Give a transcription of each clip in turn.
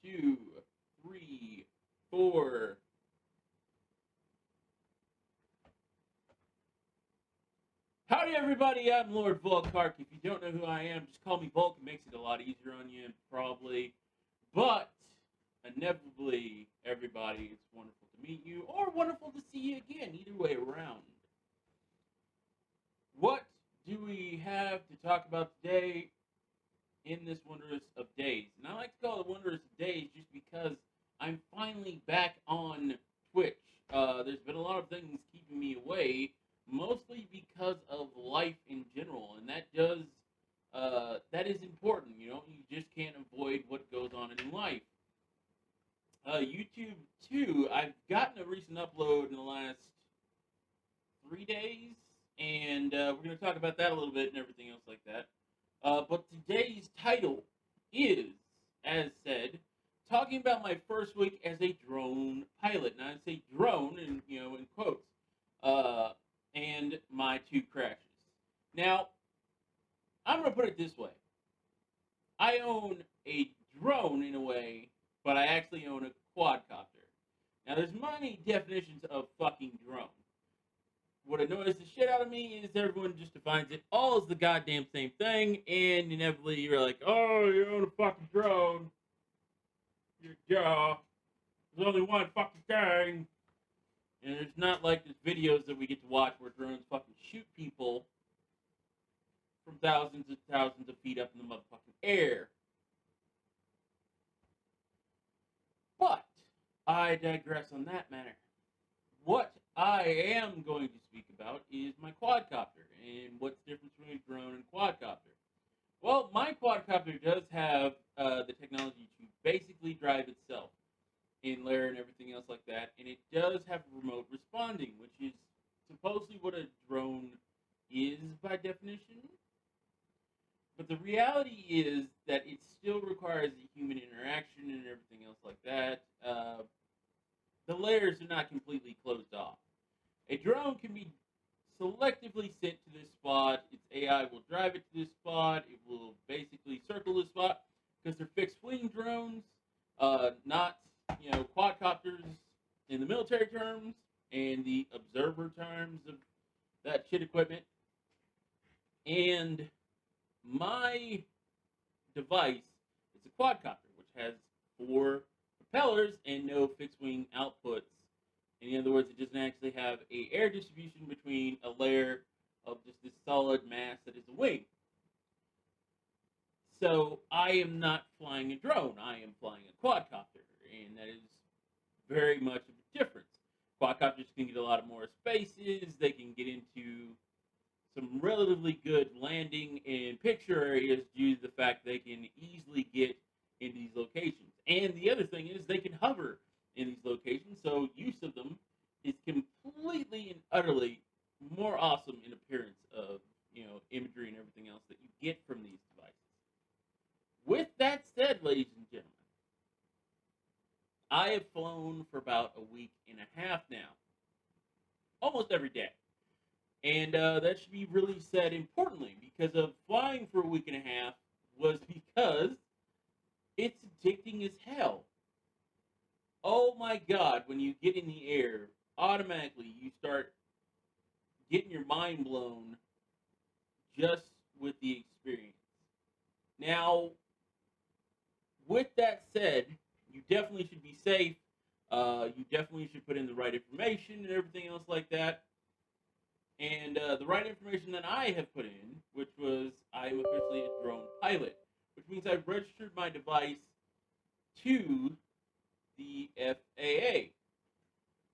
two, three, four. Howdy, everybody. I'm Lord Volkhark. If you don't know who I am, just call me Volk. It makes it a lot easier on you, probably. But inevitably, everybody, it's wonderful to meet you or wonderful to see you again. Either way around. What do we have to talk about today in this wondrous of days? And I like to call it wondrous of days just because I'm finally back on Twitch. There's been a lot of things keeping me away, mostly because of life in general, and that is important. You know, you just can't avoid what goes on in life. YouTube too. I've gotten a recent upload in the last 3 days, and we're going to talk about that a little bit and everything else like that. But today's title is, as said, talking about my first week as a drone pilot. And I say drone, in quotes, and my two crashes. Now, I'm going to put it this way: I own a drone in a way, but I actually own a quadcopter. Now, there's many definitions of fucking drone. What annoys the shit out of me is everyone just defines it all as the goddamn same thing, and inevitably you're like, oh, you own a fucking drone. Yeah, there's only one fucking thing. And it's not like there's videos that we get to watch where drones fucking shoot people from thousands and thousands of feet up in the motherfucking air. But I digress on that matter. What I am going to speak about is my quadcopter and what's the difference between a drone and quadcopter. Well, my quadcopter does have the technology to basically drive itself in layer and everything else like that, and it does have remote responding, which is supposedly what a drone is by definition. But the reality is that it still requires a human interaction and everything else like that. The layers are not completely closed off. A drone can be selectively sent to this spot. Its AI will drive it to this spot. It will basically circle this spot because they're fixed wing drones, not quadcopters in the military terms and the observer terms of that shit equipment. And my device is a quadcopter, which has 4 propellers and no fixed wing outputs. In other words, it doesn't actually have a air distribution between a layer of just this solid mass that is a wing. So I am not flying a drone. I am flying a quadcopter, and that is very much of a difference. Quadcopters can get a lot of more spaces. They can get into some relatively good landing and picture areas due to the fact they can easily get in these locations. And the other thing is they can hover in these locations, so use of them is completely and utterly more awesome in appearance of imagery and everything else that you get from these devices. With that said, ladies and gentlemen, I have flown for about a week and a half now, almost every day. And that should be really said importantly, because of flying for a week and a half was because it's addicting as hell. Oh my God, when you get in the air, automatically you start getting your mind blown just with the experience. Now, with that said, you definitely should be safe. You definitely should put in the right information and everything else like that. And the right information that I have put in, which was I am officially a drone pilot, which means I've registered my device to the FAA.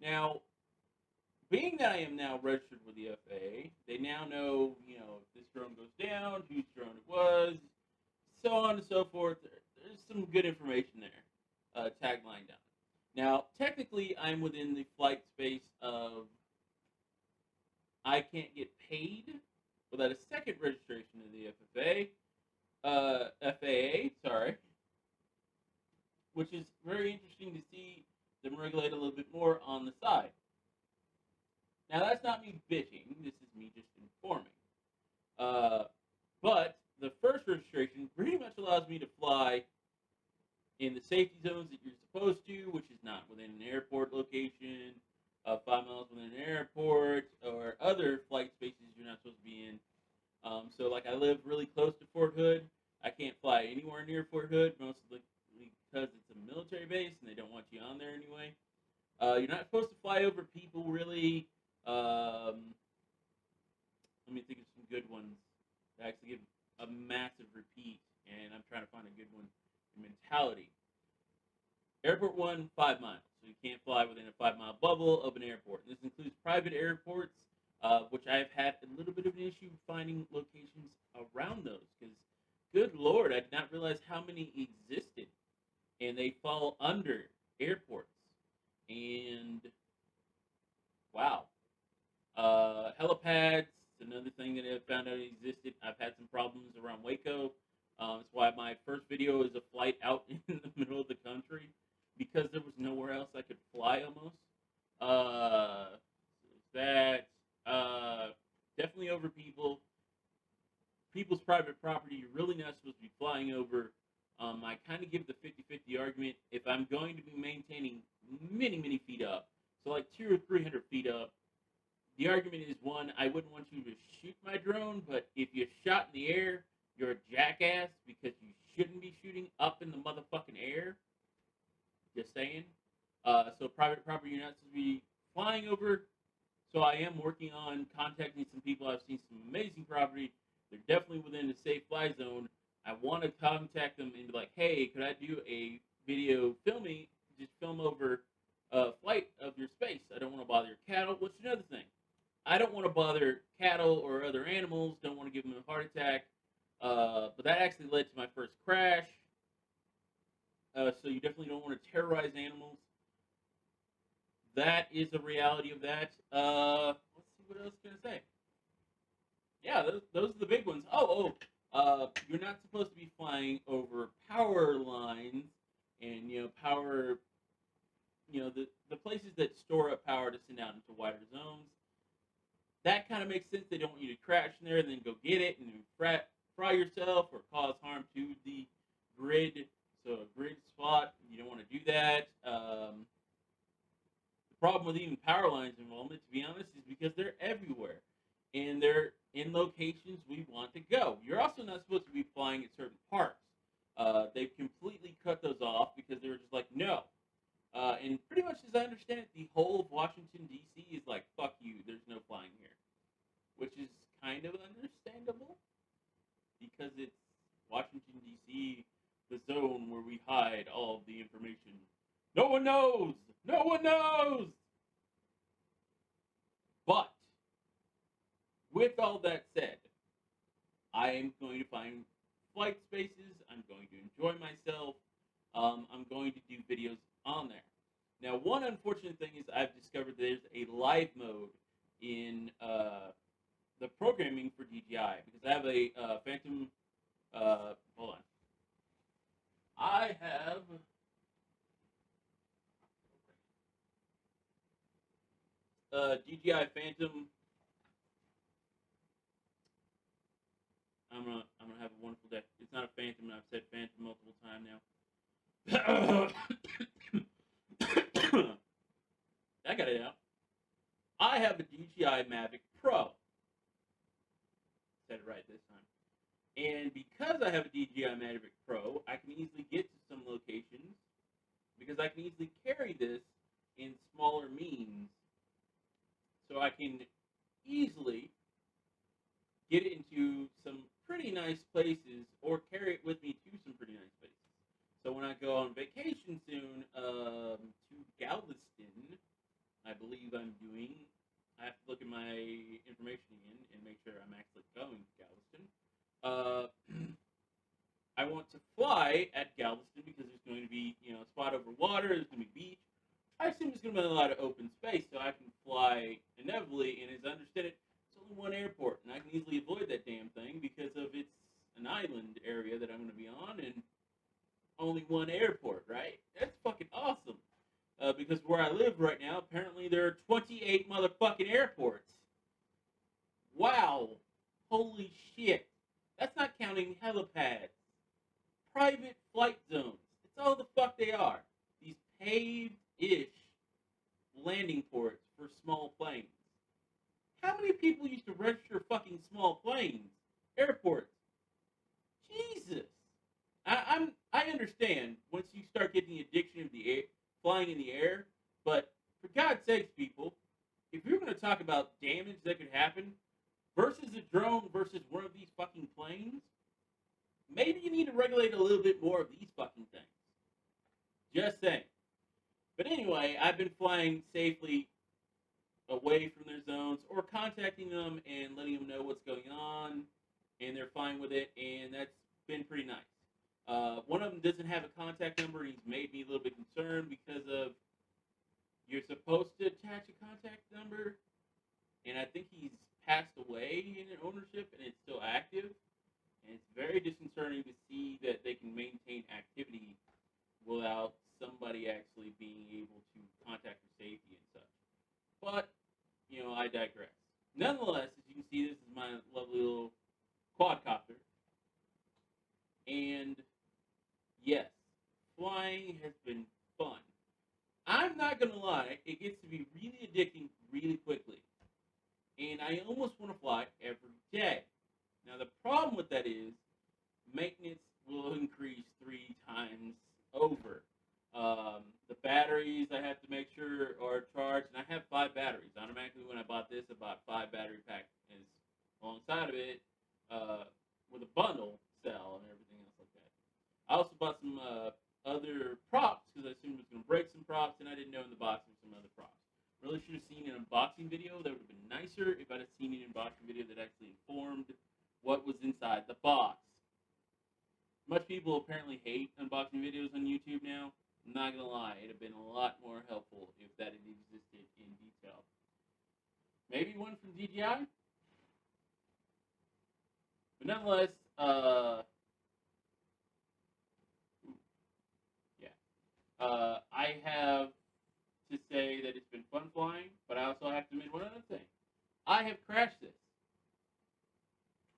Now, being that I am now registered with the FAA, they now know, if this drone goes down, whose drone it was, so on and so forth. There's some good information there, tagline down. Now, technically, I'm within the flight space of I can't get paid without a second registration of the FAA, sorry, which is very interesting to see them regulate a little bit more on the side. Now, that's not me bitching. This is me just informing. But the first registration pretty much allows me to fly in the safety zones that you're supposed to, which is not within an airport location, 5 miles within an airport, or other flight spaces you're not supposed to be in. So, like, I live really close to Fort Hood. I can't fly anywhere near Fort Hood, mostly because it's a military base and they don't want you on there anyway. You're not supposed to fly over people, really. Let me think of some good ones that actually give a massive repeat, and I'm trying to find a good one in mentality. Airport 1, 5 miles. So you can't fly within a 5 mile bubble of an airport. This includes private airports, which I've had a little bit of an issue finding locations around those because, good lord, I did not realize how many existed, and they fall under airports. And wow, helipads, another thing that I found out existed. I've had some problems around Waco. That's why my first video is a flight out in the middle of the country because there was nowhere else I could fly almost. That definitely over people's private property. You're really not supposed to be flying over. I kind of give the 50-50 argument. If I'm going to be maintaining many, many feet up, so like 200 or 300 feet up, the argument is one, I wouldn't want you to shoot my drone, but if you shot in the air, you're a jackass because you shouldn't be shooting up in the motherfucking air. Just saying. So private property you're not supposed to be flying over. So I am working on contacting some people. I've seen some amazing property. They're definitely within the safe fly zone. I want to contact them and be like, hey, could I do a video filming, just film over a flight of your space? I don't want to bother your cattle. What's another thing? I don't want to bother cattle or other animals. Don't want to give them a heart attack. But that actually led to my first crash. So you definitely don't want to terrorize animals. That is a reality of that. Let's see what else can I say. Yeah, those are the big ones. You're not supposed to be flying over power lines and power. The places that store up power to send out into wider zones. That kind of makes sense. They don't want you to crash in there and then go get it and fry yourself or cause harm to the grid. So a grid spot, you don't want to do that. The problem with even power lines involvement, to be honest, is because they're everywhere. And they're in locations we want to go. You're also not supposed to be flying at certain parks. They've completely cut those off because they were just like, no. And pretty much as I understand it, the whole of Washington, D.C. is like, fuck you, there's no flying here. Which is kind of understandable because it's Washington, D.C., the zone where we hide all of the information. No one knows! No one knows! But, with all that said, I am going to find flight spaces. I'm going to enjoy myself. I'm going to do videos on there. Now, one unfortunate thing is I've discovered there's a live mode in the programming for DJI because I have a Phantom. Hold on. I have DJI Phantom. I'm gonna have a wonderful day. It's not a Phantom. I've said Phantom multiple times now. I got it out. I have a DJI Mavic Pro. Said it right this time. And because I have a DJI Mavic Pro, I can easily get to some locations because I can easily carry this in smaller means. So I can easily get it into some pretty nice places or carry it with me to some pretty nice places. So when I go on vacation soon to Galveston, I believe I'm doing. I have to look at my information again and make sure I'm actually going to Galveston. I want to fly at Galveston because there's going to be, a spot over water. There's going to be beach. I assume there's going to be a lot of open space, so I can fly inevitably. And as I understand it, it's only one airport, and I can easily avoid that damn thing because of it's an island area that I'm going to be on, and only one airport, right? That's fucking awesome. Because where I live right now, apparently there are 28 motherfucking airports. Wow. Holy shit. That's not counting helipads. Private flight zones. That's all the fuck they are. These paved-ish landing ports for small planes. How many people used to register fucking small planes? Airports. Jesus. I understand once you start getting the addiction of the air, flying in the air, but for God's sakes, people, if you're going to talk about damage that could happen versus a drone versus one of these fucking planes, maybe you need to regulate a little bit more of these fucking things. Just saying. But anyway, I've been flying safely away from their zones or contacting them and letting them know what's going on, and they're fine with it, and that's been pretty nice. One of them doesn't have a contact number. He's made me a little bit concerned because of you're supposed to attach a contact number, and I think he's passed away in an ownership and it's still active. And it's very disconcerting to see that they can maintain activity without somebody actually being able to contact for safety and such. But, I digress. Nonetheless, as you can see, this is my lovely little quadcopter. And, yes, flying has been fun. I'm not going to lie, it gets to be really addicting really quickly. And I almost want to fly every day. Now, the problem with that is maintenance will increase 3 times over. The batteries I have to make sure are charged, and I have 5 batteries. Automatically, when I bought this, I bought 5 battery packs alongside of it with a bundle cell and everything else like that. I also bought some other props because I assumed it was going to break some props, and I didn't know in the box there were some other props. Really should have seen an unboxing video. That would have been nicer if I'd have seen an unboxing video that actually informed what was inside the box. Much people apparently hate unboxing videos on YouTube now. I'm not going to lie, it would have been a lot more helpful if that had existed in detail. Maybe one from DJI? But nonetheless, I have to say that it's been fun flying, but I also have to admit one other thing. I have crashed this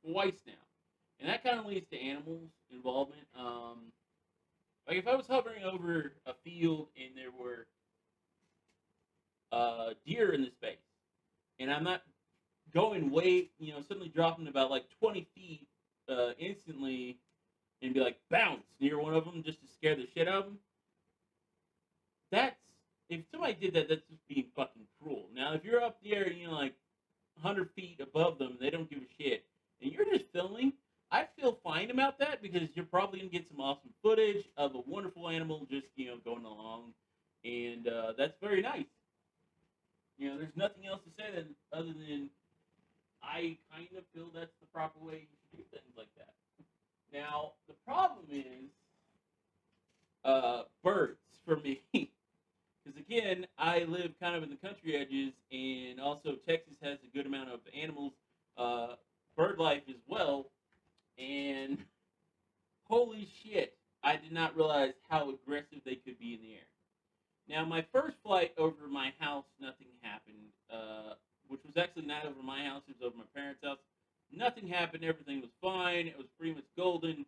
twice now. And that kind of leads to animals involvement. Like if I was hovering over a field and there were deer in the space, and I'm not going way, suddenly dropping about like 20 feet instantly and be like bounce near one of them just to scare the shit out of them. If somebody did that, that's just being fucking cruel. Now, if you're up there, like 100 feet above them, they don't give a shit, and you're just filming, I feel fine about that because you're probably going to get some awesome footage of a wonderful animal just, going along, and that's very nice. There's nothing else to say other than I kind of feel that's the proper way you should do things like that. Now, the problem is birds for me. Because again, I live kind of in the country edges, and also Texas has a good amount of animals, bird life as well, and holy shit, I did not realize how aggressive they could be in the air. Now, my first flight over my house, nothing happened, which was actually not over my house, it was over my parents' house. Nothing happened, everything was fine, it was pretty much golden.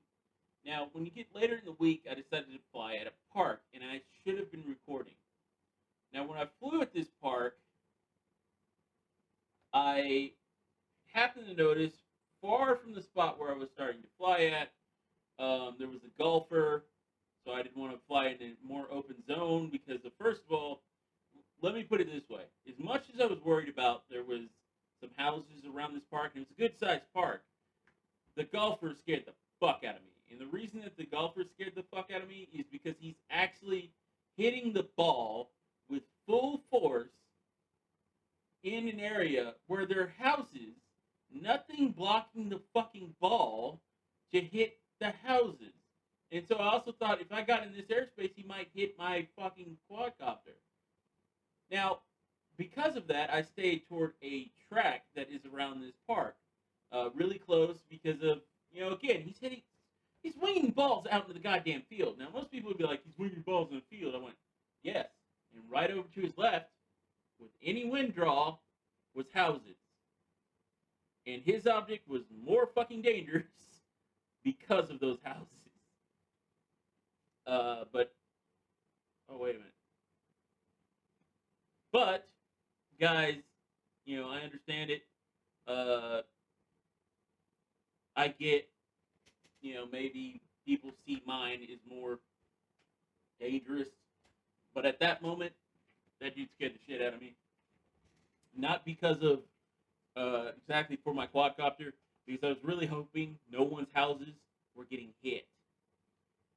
Now, when you get later in the week, I decided to fly at a park, and I should have been recording. Now, when I flew at this park, I happened to notice far from the spot where I was starting to fly at, there was a golfer, so I didn't want to fly in a more open zone because, first of all, let me put it this way. As much as I was worried about there was some houses around this park, and it was a good-sized park, the golfer scared the fuck out of me. And the reason that the golfer scared the fuck out of me is because he's actually hitting the ball with full force in an area where there are houses, nothing blocking the fucking ball to hit the houses. And so I also thought if I got in this airspace, he might hit my fucking quadcopter. Now, because of that, I stayed toward a track that is around this park, really close because of, again, he's winging balls out into the goddamn field. Now, most people would be like, he's winging balls in the field. I went, yes. And right over to his left, with any wind draw, was houses. And his object was more fucking dangerous because of those houses. But oh wait a minute. But guys, I understand it. Uh, I get, maybe people see mine is more dangerous, but at that moment, that dude scared the shit out of me. Not because of exactly for my quadcopter, because I was really hoping no one's houses were getting hit.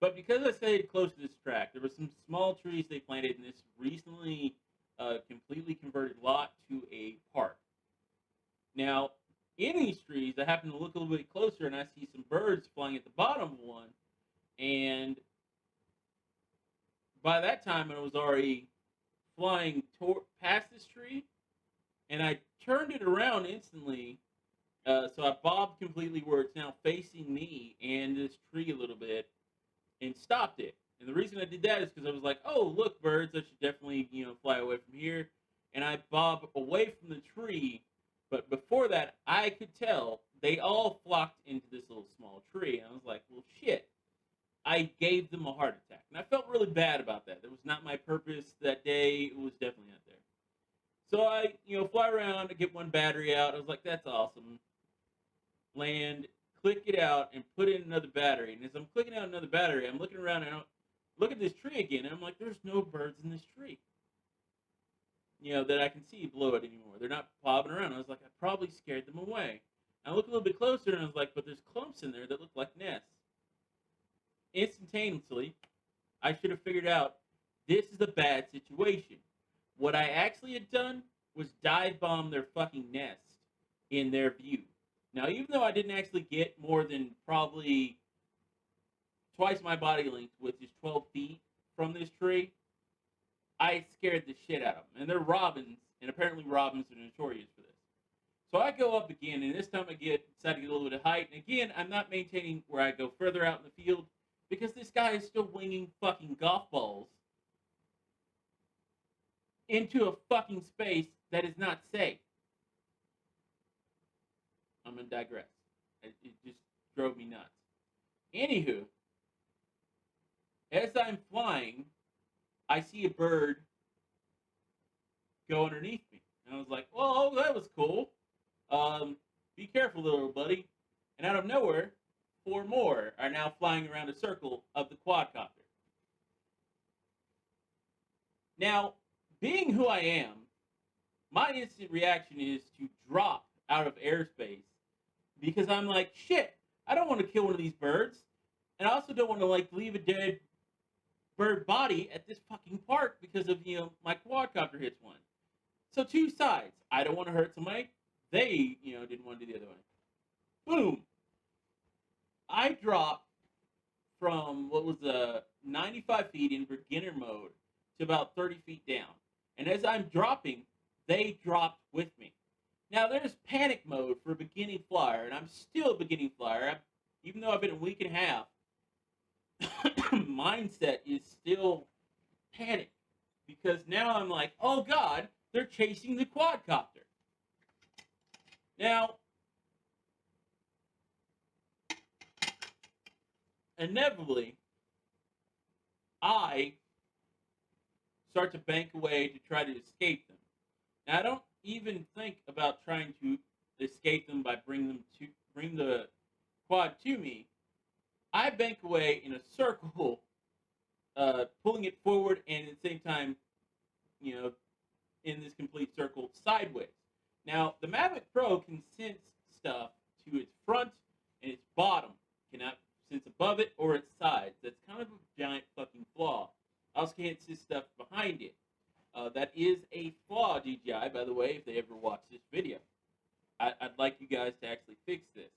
But because I stayed close to this track, there were some small trees they planted in this recently completely converted lot to a park. Now, in these trees, I happen to look a little bit closer and I see some birds flying at the bottom of one. And by that time, it was already flying past this tree. And I turned it around instantly. So I bobbed completely where it's now facing me and this tree a little bit and stopped it. And the reason I did that is because I was like, oh, look, birds, I should definitely, fly away from here. And I bobbed away from the tree. But before that, I could tell they all flocked into this little small tree. And I was like, well, shit. I gave them a heart attack. And I felt really bad about that. That was not my purpose that day. It was definitely not there. So I, fly around, I get one battery out. I was like, that's awesome. Land, click it out, and put in another battery. And as I'm clicking out another battery, I'm looking around and I look at this tree again, and I'm like, there's no birds in this tree. That I can see below it anymore. They're not bobbing around. I was like, I probably scared them away. I look a little bit closer, and I was like, but there's clumps in there that look like nests. Instantaneously, I should have figured out this is a bad situation. What I actually had done was dive bomb their fucking nest in their view. Now, even though I didn't actually get more than probably twice my body length, which is 12 feet from this tree, I scared the shit out of them. And they're robins, and apparently robins are notorious for this. So I go up again, and this time I decide to get a little bit of height. And again, I'm not maintaining where I go further out in the field because this guy is still winging fucking golf balls into a fucking space that is not safe. I'm going to digress. It just drove me nuts. Anywho, as I'm flying, I see a bird go underneath me. And I was like, well, that was cool. Be careful, little buddy. And out of nowhere, 4 more are now flying around a circle of the quadcopter. Now, being who I am, my instant reaction is to drop out of airspace because I'm like, shit, I don't want to kill one of these birds. And I also don't want to, leave a dead bird body at this fucking park because of, my quadcopter hits one. So 2 sides. I don't want to hurt somebody. They, didn't want to do the other one. Boom. I dropped from what was 95 feet in beginner mode to about 30 feet down. And as I'm dropping, they dropped with me. Now, there's panic mode for a beginning flyer, and I'm still a beginning flyer. Even though I've been a week and a half, mindset is still panic. Because now I'm like, oh God, they're chasing the quadcopter. Now, inevitably, I start to bank away to try to escape them. Now, I don't even think about trying to escape them by bring the quad to me. I bank away in a circle, pulling it forward and at the same time, in this complete circle sideways. Now, the Mavic Pro can sense stuff to its front and its bottom. Cannot sense above it or its sides. That's kind of a giant fucking flaw. I also can't sense stuff behind it. That is a flaw, DJI, by the way, if they ever watch this video. I'd like you guys to actually fix this.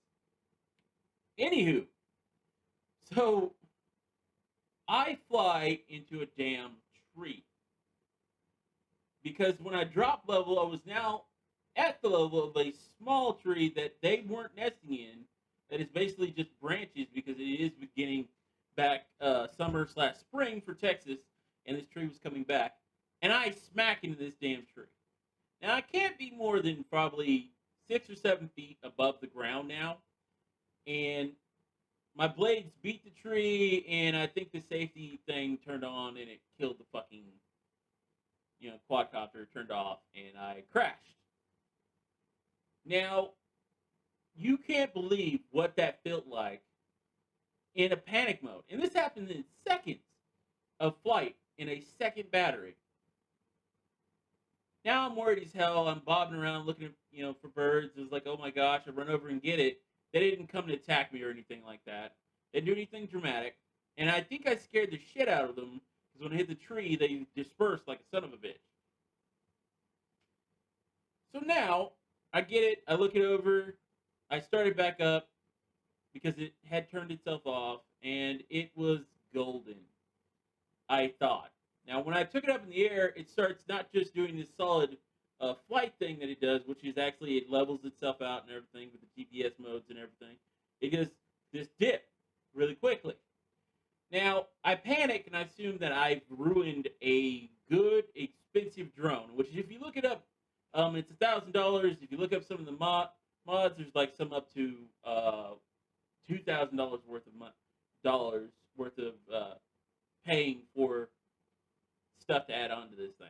Anywho, so I fly into a damn tree. Because when I dropped level, I was now at the level of a small tree that they weren't nesting in. That is basically just branches because it is beginning back summer/spring for Texas. And this tree was coming back. And I smack into this damn tree. Now, I can't be more than probably 6 or 7 feet above the ground now. And my blades beat the tree, and I think the safety thing turned on, and it killed the fucking quadcopter. Turned off, and I crashed. Now you can't believe what that felt like in a panic mode, and this happened in seconds of flight in a second battery. Now I'm worried as hell. I'm bobbing around looking at, for birds. It was like, oh my gosh, I run over and get it. They didn't come to attack me or anything like that. They didn't do anything dramatic. And I think I scared the shit out of them because when I hit the tree, they dispersed like a son of a bitch. So now I get it. I look it over. I started back up because it had turned itself off and it was golden, I thought. Now, when I took it up in the air, it starts not just doing this solid flight thing that it does, which is actually it levels itself out and everything with the GPS modes and everything. It does this dip really quickly. Now, I panic and I assume that I've ruined a good, expensive drone, which if you look it up, it's $1,000. If you look up some of the mods, there's like some up to $2,000 worth of paying for stuff to add on to this thing.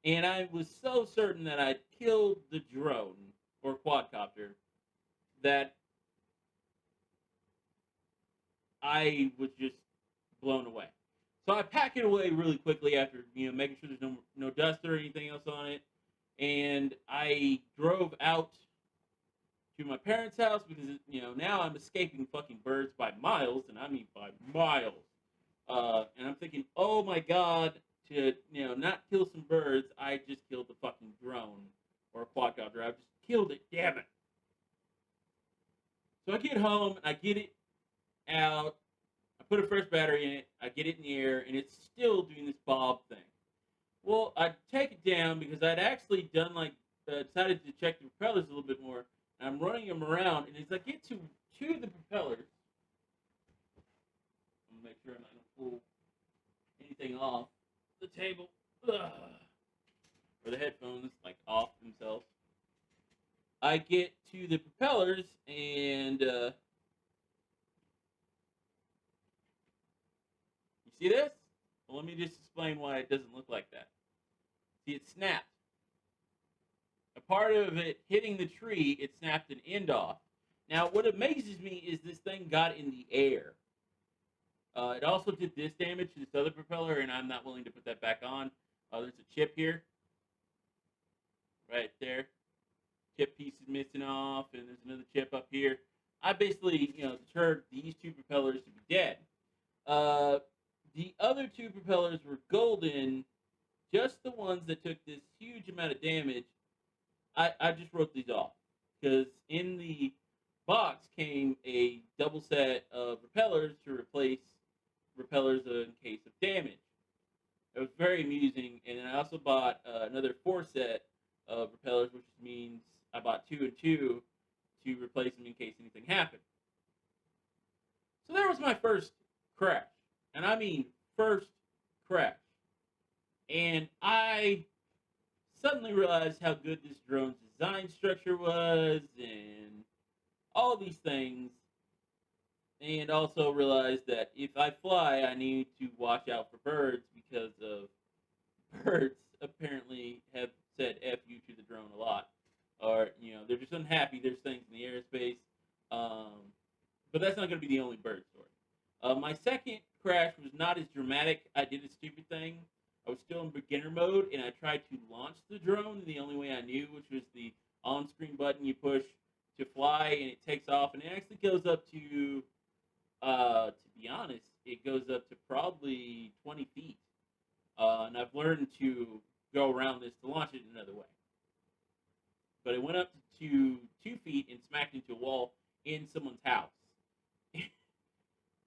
And I was so certain that I'd killed the drone or quadcopter that I was just blown away. So I pack it away really quickly after making sure there's no dust or anything else on it, and I drove out to my parents' house because now I'm escaping fucking birds by miles, and I mean by miles. And I'm thinking, oh my god, to not kill some birds, I just killed the fucking drone or a quadcopter. I've just killed it, damn it. So I get home, I get it out, I put a fresh battery in it, I get it in the air, and it's still doing this bob thing. Well, I take it down because I'd actually done decided to check the propellers a little bit more. And I'm running them around, and as I get to the propellers, I'm gonna make sure I'm not gonna pull anything off the table, or the headphones off themselves. I get to the propellers, and you see this? Well, let me just explain why it doesn't look like that. See, it snapped. A part of it hitting the tree, it snapped an end off. Now, what amazes me is this thing got in the air. It also did this damage to this other propeller, and I'm not willing to put that back on. There's a chip here. Right there. Chip piece is missing off, and there's another chip up here. I basically, deterred these two propellers to be dead. The other two propellers were golden, just the ones that took this huge amount of damage. I just wrote these off because in the box came a double set of propellers to replace propellers in case of damage. It was very amusing, and then I also bought another 4 set of propellers, which means I bought 2 and 2 to replace them in case anything happened. So there was my first crash, and I mean first crash, and I suddenly realized how good this drone's design structure was and all these things, and also realized that if I fly, I need to watch out for birds because of birds apparently have said F you to the drone a lot. Or, they're just unhappy there's things in the airspace. But that's not going to be the only bird story. My second crash was not as dramatic. I did a stupid thing. I was still in beginner mode, and I tried to launch the drone the only way I knew, which was the on-screen button you push to fly, and it takes off, and it actually goes up to be honest, it goes up to probably 20 feet. And I've learned to go around this to launch it another way. But it went up to 2 feet and smacked into a wall in someone's house.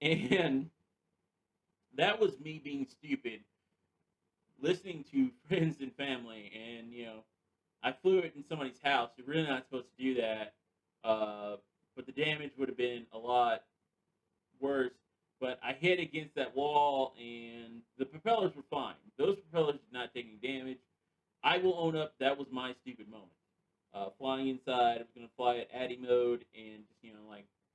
And that was me being stupid, listening to friends and family, and I flew it in somebody's house. You're really not supposed to do that, but the damage would have been a lot worse. But I hit against that wall, and the propellers were fine. Those propellers did not take any damage. I will own up that was my stupid moment. Flying inside, I was going to fly at ADI mode and just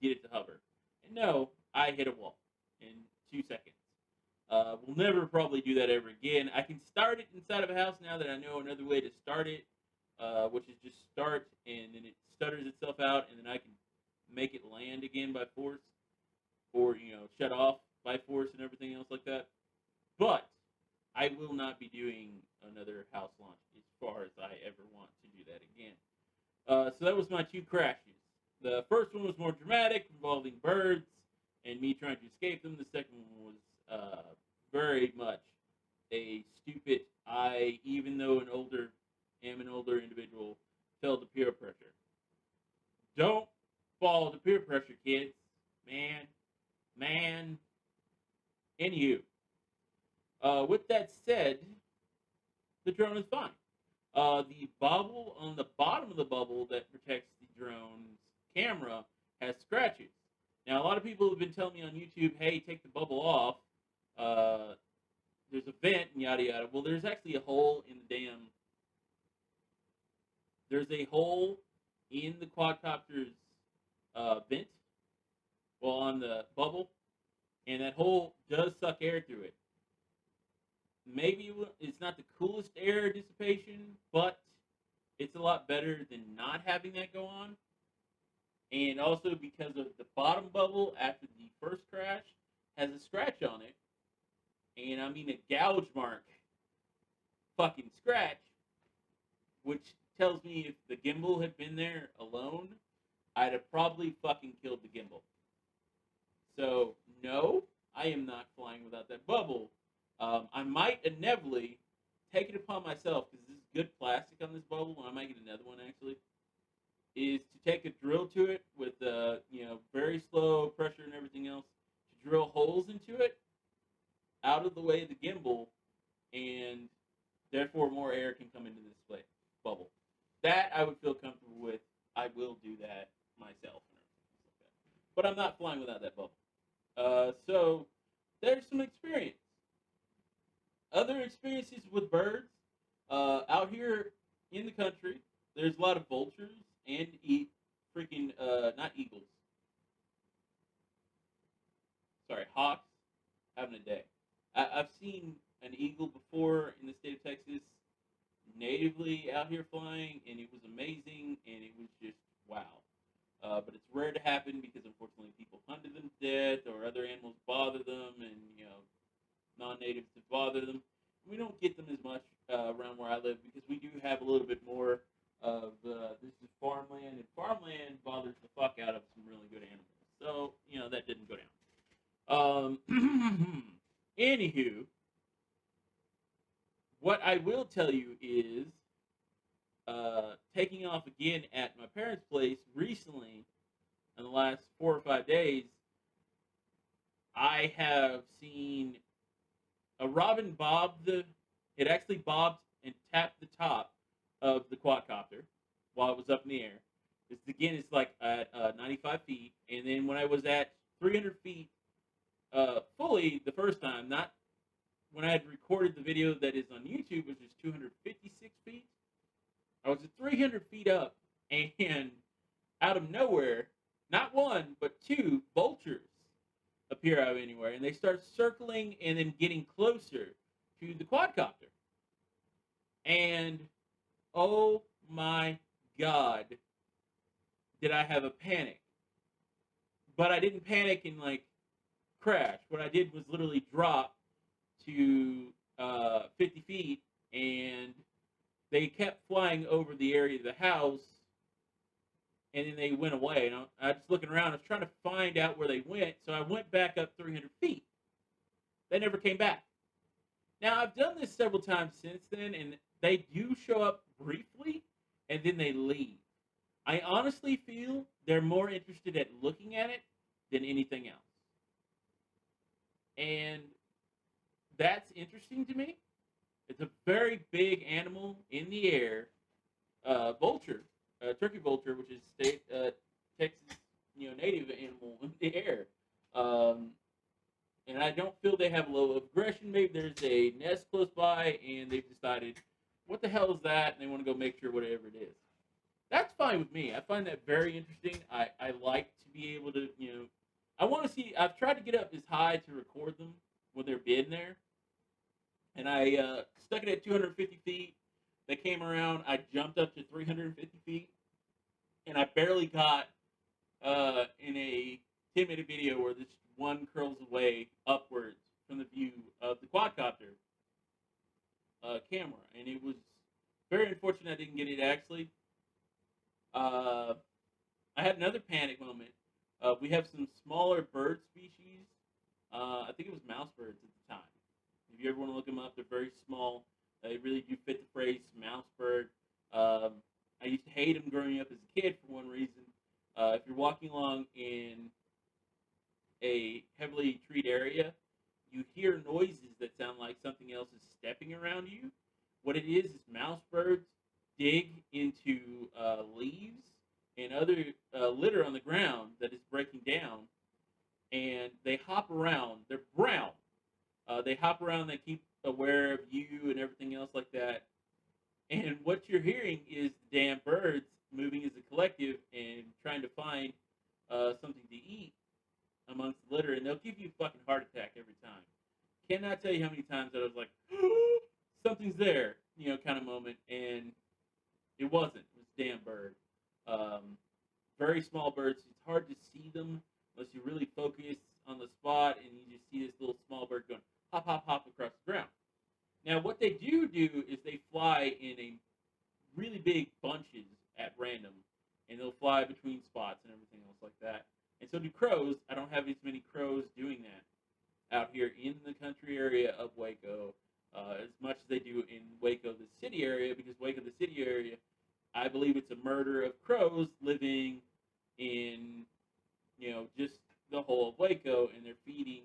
get it to hover. And no, I hit a wall in 2 seconds. We'll never probably do that ever again. I can start it inside of a house now that I know another way to start it, which is just start and then it stutters itself out, and then I can make it land again by force, or shut off by force and everything else like that. But I will not be doing another house launch as far as I ever want to do that again. So that was my two crashes. The first one was more dramatic, involving birds and me trying to escape them. The second one was very much a stupid. Even though am an older individual, fell to peer pressure. Don't fall to peer pressure, kids. Man. Anywho, with that said, the drone is fine. The bubble on the bottom of the bubble that protects the drone's camera has scratches. Now, a lot of people have been telling me on YouTube, hey, take the bubble off. There's a vent and yada yada. Well, there's actually a hole in the There's a hole in the quadcopter's vent, well, on the bubble, and that hole does suck air through it. Maybe it's not the coolest air dissipation, but it's a lot better than not having that go on. And also because of the bottom bubble after the first crash has a scratch on it, and I mean a gouge mark fucking scratch, which tells me if the gimbal had been there alone, I'd have probably fucking killed the gimbal. So, no, I am not flying without that bubble. I might inevitably take it upon myself, because this is good plastic on this bubble, and I might get another one actually, is to take a drill to it with very slow pressure and everything else, to drill holes into it out of the way of the gimbal, and therefore more air can come into this bubble. That I would feel comfortable with. I will do that myself, but I'm not flying without that bubble. So there's some experience. Other experiences with birds. Out here in the country, there's a lot of vultures and not eagles. Sorry, hawks having a day. I've seen an eagle before in the state of Texas, natively out here flying, and it was amazing, and it was just wow. But it's rare to happen because unfortunately people hunted them to death, or other animals bother them, and non-natives to bother them. We don't get them as much around where I live because we do have a little bit more of this is farmland, and farmland bothers the fuck out of some really good animals. So that didn't go down. Anywho, what I will tell you is taking off again at my parents' place recently, in the last 4 or 5 days, I have seen a robin it actually bobbed and tapped the top of the quadcopter while it was up in the air. It's like at 95 feet, and then when I was at 300 feet fully the first time, not when I had recorded the video that is on YouTube, which is 256 feet, I was at 300 feet up, and out of nowhere, not one, but two vultures appear out of anywhere, and they start circling and then getting closer to the quadcopter. And, oh my God, did I have a panic. But I didn't panic and, crash. What I did was literally drop to 50 feet, and they kept flying over the area of the house, and then they went away. And I was just looking around. I was trying to find out where they went, so I went back up 300 feet. They never came back. Now, I've done this several times since then, and they do show up briefly, and then they leave. I honestly feel they're more interested at looking at it than anything else. And that's interesting to me. It's a very big animal in the air, vulture, turkey vulture, which is Texas, native animal in the air. And I don't feel they have a level of aggression. Maybe there's a nest close by, and they've decided, what the hell is that? And they want to go make sure whatever it is. That's fine with me. I find that very interesting. I like to be able to, I want to see. I've tried to get up as high to record them when they're being there, and I stuck it at 250 feet. They came around. I jumped up to 350 feet, and I barely got in a 10-minute video where this one curls away upwards from the view of the quadcopter camera, and it was very unfortunate I didn't get it actually. Uh, I had another panic moment. We have some smaller bird species. I think it was mouse birds at the time. If you ever want to look them up, they're very small. They really do fit the phrase mouse bird. I used to hate them growing up as a kid for one reason. If you're walking along in a heavily treed area, you hear noises that sound like something else is stepping around you. What it is mouse birds dig into leaves and other litter on the ground that is breaking down, and they hop around. They're brown. They hop around. They keep aware of you and everything else like that. And what you're hearing is the damn birds moving as a collective and trying to find something to eat amongst the litter, and they'll give you a fucking heart attack every time. Cannot tell you how many times that I was like, something's there, kind of moment, and it wasn't. It was a damn bird. Very small birds. It's hard to see them unless you really focus on the spot and you just see this little small bird going hop, hop, hop across the ground. Now, what they do is they fly in a really big bunches at random, and they'll fly between spots and everything else like that. And so do crows. I don't have as many crows doing that out here in the country area of Waco as much as they do in Waco, the city area, because Waco, the city area, I believe it's a murder of crows living in, just the whole of Waco, and they're feeding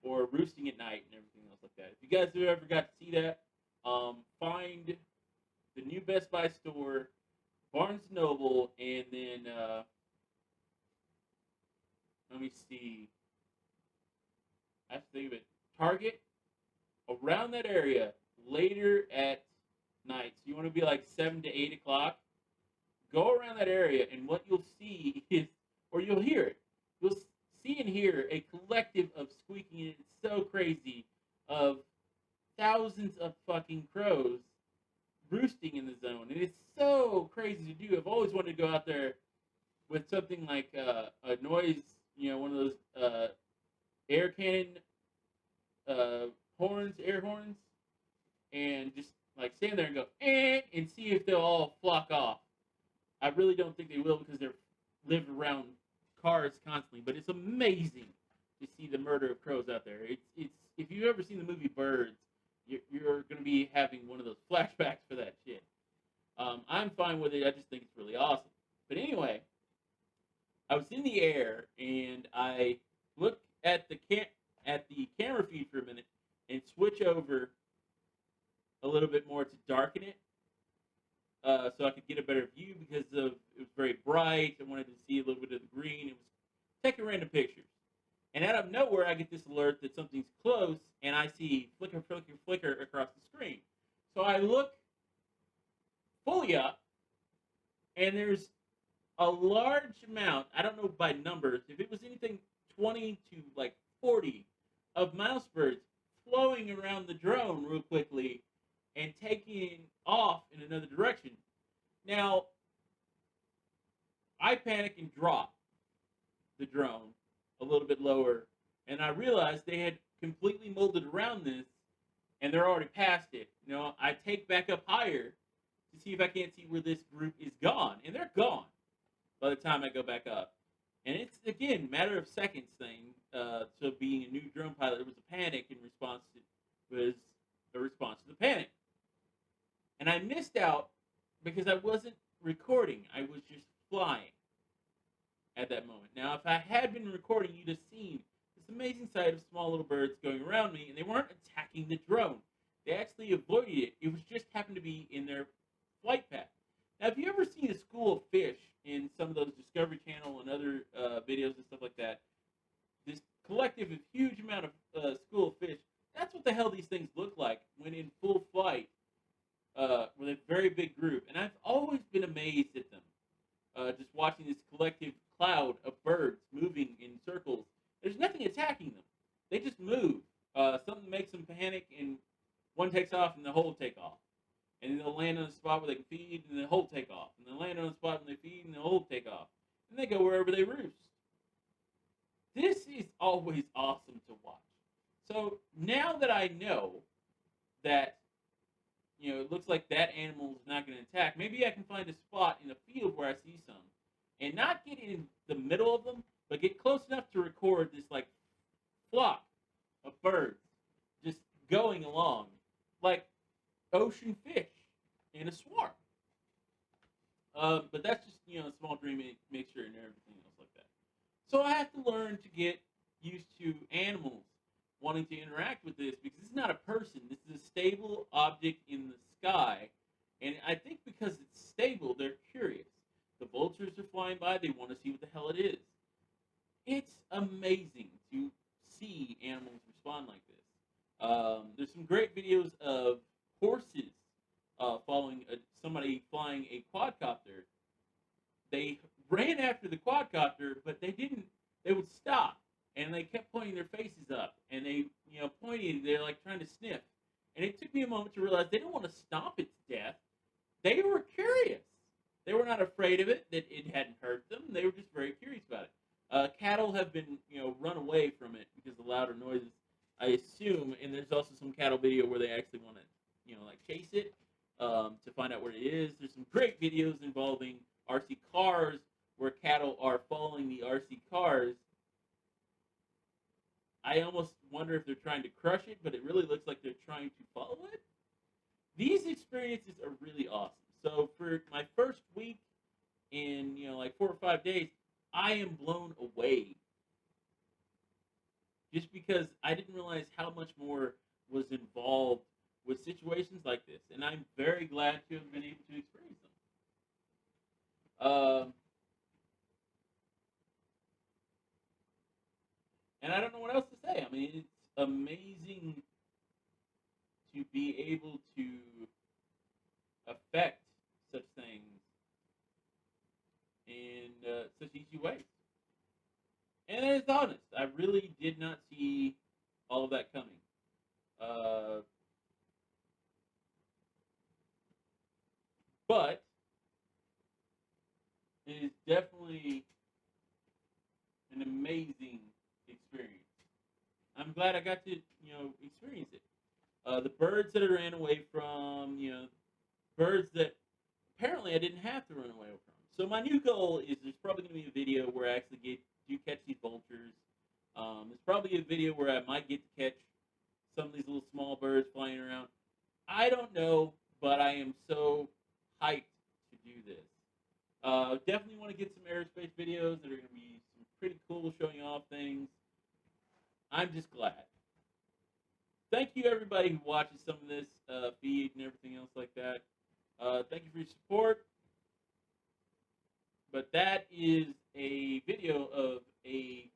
or roosting at night and everything else like that. If you guys have ever got to see that, find the new Best Buy store, Barnes & Noble, and then, let me see, I have to think of it, Target, around that area, later at night. So you want to be like 7 to 8 o'clock, go around that area, and what you'll see is, or you'll hear it, you'll see and hear a collective of squeaking, and it's so crazy, of thousands of fucking crows roosting in the zone. And it's so crazy to do. I've always wanted to go out there with something like a noise, one of those air cannon air horns, and just like stand there and go, and see if they'll all flock off. I really don't think they will because they're living around cars constantly, but it's amazing to see the murder of crows out there. It's if you've ever seen the movie Birds, you're going to be having one of those flashbacks for that shit. I'm fine with it. I just think it's really awesome. But anyway, I was in the air and I looked at the camera feed for a minute and switch over a little bit more to darken it so I could get a better view because it was very bright. I wanted to see a little bit of the green. It was taking random pictures. And out of nowhere, I get this alert that something's close, and I see flicker, flicker, flicker across the screen. So I look fully up, and there's a large amount, I don't know by numbers, if it was anything 20 to like 40 of mouse birds flowing around the drone real quickly and taking off in another direction. Now, I panic and drop the drone a little bit lower, and I realized they had completely molded around this, and they're already past it. I take back up higher to see if I can't see where this group is gone, and they're gone by the time I go back up. And it's, again, matter of seconds thing. So being a new drone pilot, it was a panic in response to the panic. And I missed out because I wasn't recording. I was just flying at that moment. Now, if I had been recording, you'd have seen this amazing sight of small little birds going around me, and they weren't attacking the drone. They actually avoided it. It was just happened to be in their flight path. Now, have you ever seen a school of fish in some of those Discovery Channel and other videos and stuff like that? This collective of huge amount of school of fish, that's what the hell these things look like when in full flight with a very big group. And I've always been amazed at them. just watching this collective cloud of birds moving in circles. There's nothing attacking them. They just move. Something makes them panic, and one takes off, and the whole take off. And then they'll land on a spot where they can feed, and the whole take off. And they'll land on a spot when they feed, and the whole take off. And they go wherever they roost. This is always awesome to watch. So now that I know that, it looks like that animal is not going to attack, maybe I can find a spot in a field where I see some and not get in the middle of them, but get close enough to record this like flock of birds just going along like ocean fish in a swarm. But that's just, a small dream mixture and everything else like that. So I have to learn to get used to animals wanting to interact with this because this is not a person. This is a stable object in the sky. And I think because it's stable, they're curious. The vultures are flying by. They want to see what the hell it is. It's amazing to see animals respond like this. There's some great videos of horses following somebody flying a quadcopter. They ran after the quadcopter, but they didn't. They would stop, and they kept pointing their faces up, and they, pointing. They're like trying to sniff. And it took me a moment to realize they don't want to stomp its death. They were curious. They were not afraid of it, that it hadn't hurt them. They were just very curious about it. Cattle have been, run away from it because of louder noises, I assume. And there's also some cattle video where they actually want to, chase it to find out where it is. There's some great videos involving RC cars where cattle are following the RC cars. I almost wonder if they're trying to crush it, but it really looks like they're trying to follow it. These experiences are really awesome. So for my first week in, 4 or 5 days, I am blown away. Just because I didn't realize how much more was involved with situations like this. And I'm very glad to have been able to experience them. And I don't know what else to say. I mean, it's amazing to be able to affect such things in such easy ways. And it's honest. I really did not see all of that coming. But it is definitely an amazing experience. I'm glad I got to, experience it. The birds that I ran away from, birds that apparently I didn't have to run away from. So my new goal is there's probably going to be a video where I actually do catch these vultures. There's probably a video where I might get to catch some of these little small birds flying around. I don't know, but I am so hyped to do this. Definitely want to get some aerospace videos that are going to be some pretty cool showing off things. I'm just glad. Thank you, everybody who watches some of this feed and everything else like that. Thank you for your support. But that is a video of a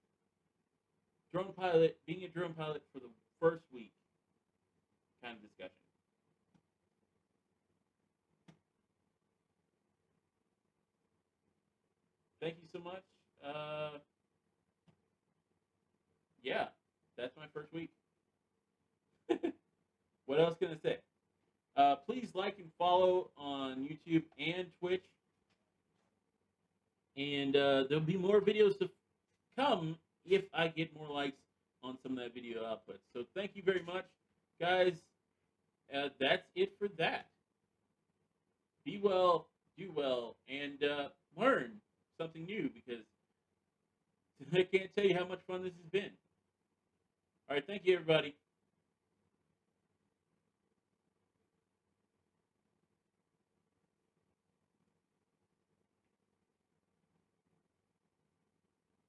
drone pilot, being a drone pilot for the first week kind of discussion. Thank you so much. Yeah, that's my first week. What else can I say? Please like and follow on YouTube and Twitch. And there'll be more videos to come if I get more likes on some of that video output. So thank you very much, guys. That's it for that. Be well, do well, and learn something new, because I can't tell you how much fun this has been. All right, thank you, everybody.